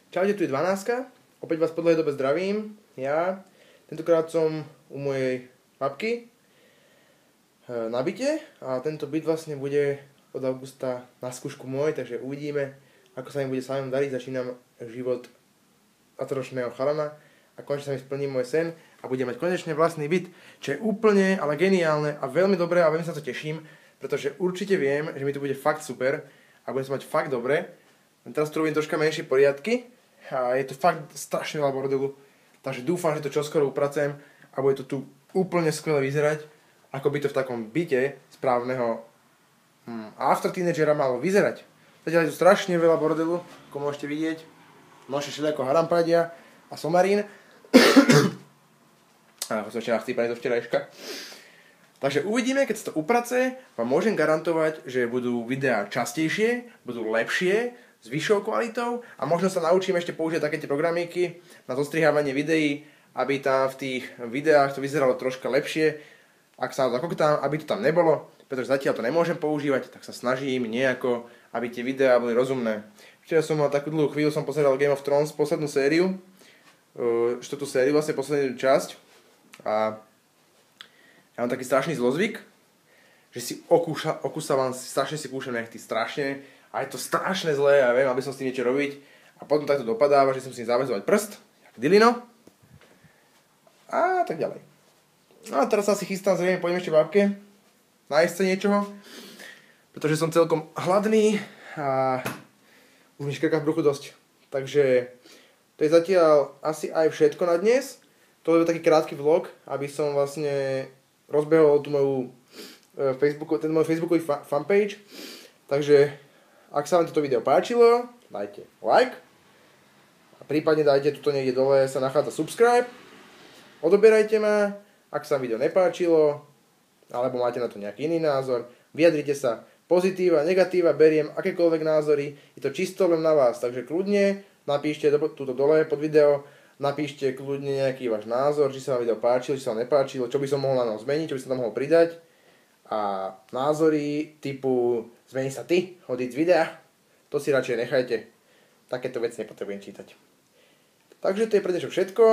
Čaute, tu je 12. Opäť vás po dlhej dobe zdravím. Ja. Tentokrát som u mojej babky na byte a tento byt vlastne bude od augusta na skúšku môj, takže uvidíme, ako sa mi bude samým dariť. Začínam život 20-ročného chalana a konečne sa mi splní môj sen a budem mať konečne vlastný byt, čo je úplne, ale geniálne a veľmi dobré a veľmi sa to teším, pretože určite viem, že mi to bude fakt super a budem sa mať fakt dobre. Teraz tu robím troška menšie poriadky a je to fakt strašne veľa bordelu, takže dúfam, že to čoskoro upracujem a bude to tu úplne skvele vyzerať, ako by to v takom byte správneho after teenagera malo vyzerať. Zatiaľ je tu strašne veľa bordelu, ako môžete vidieť. Môžete všelijako harampadia a somarín. Ako som včera chcípaný do včerajška. Takže uvidíme, keď sa to uprace, vám môžem garantovať, že budú videá častejšie, budú lepšie, s vyššou kvalitou a možno sa naučím ešte použiť také tie programíky na zostrihávanie videí, aby tam v tých videách to vyzeralo troška lepšie, ak sa zakokotám, aby to tam nebolo, pretože zatiaľ to nemôžem používať, tak sa snažím nejako, aby tie videá boli rozumné. Včera som mal takú dlhú chvíľu, som pozeral Game of Thrones, poslednú sériu, štvrtú sériu, vlastne poslednú časť a ja mám taký strašný zlozvyk, že si okúsavam, strašne si kúšam nechty, strašne. A je to strašne zlé, ja viem, aby som s tým niečo robiť. A potom takto dopadáva, že som si zaväzovať prst, jak Dilino. A tak ďalej. No a teraz sa si chystám, zrejme pôjdem ešte babke. Nájsť sa niečoho. Pretože som celkom hladný a už mi škrká v bruchu dosť. Takže to je zatiaľ asi aj všetko na dnes. To je taký krátky vlog, aby som vlastne rozbehol tú moju ten môj facebookový fanpage. Takže ak sa vám toto video páčilo, dajte like a prípadne dajte tuto niekde dole, sa nachádza subscribe, odoberajte ma, ak sa vám video nepáčilo, alebo máte na to nejaký iný názor, vyjadrite sa, pozitíva, negatíva, beriem akékoľvek názory, je to čisto len na vás, takže kľudne napíšte tuto dole pod video, napíšte kľudne nejaký váš názor, či sa vám video páčilo, či sa vám nepáčilo, čo by som mohol na ňom zmeniť, čo by som tam mohol pridať. A názory typu zmení sa ty, odíď z videa, to si radšej nechajte. Takéto veci nepotrebujem čítať. Takže to je pre dnešok všetko.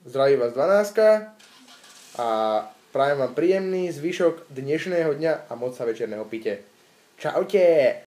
Zdraví vás 12 a prajem vám príjemný zvyšok dnešného dňa a moc sa večerného pite. Čaute!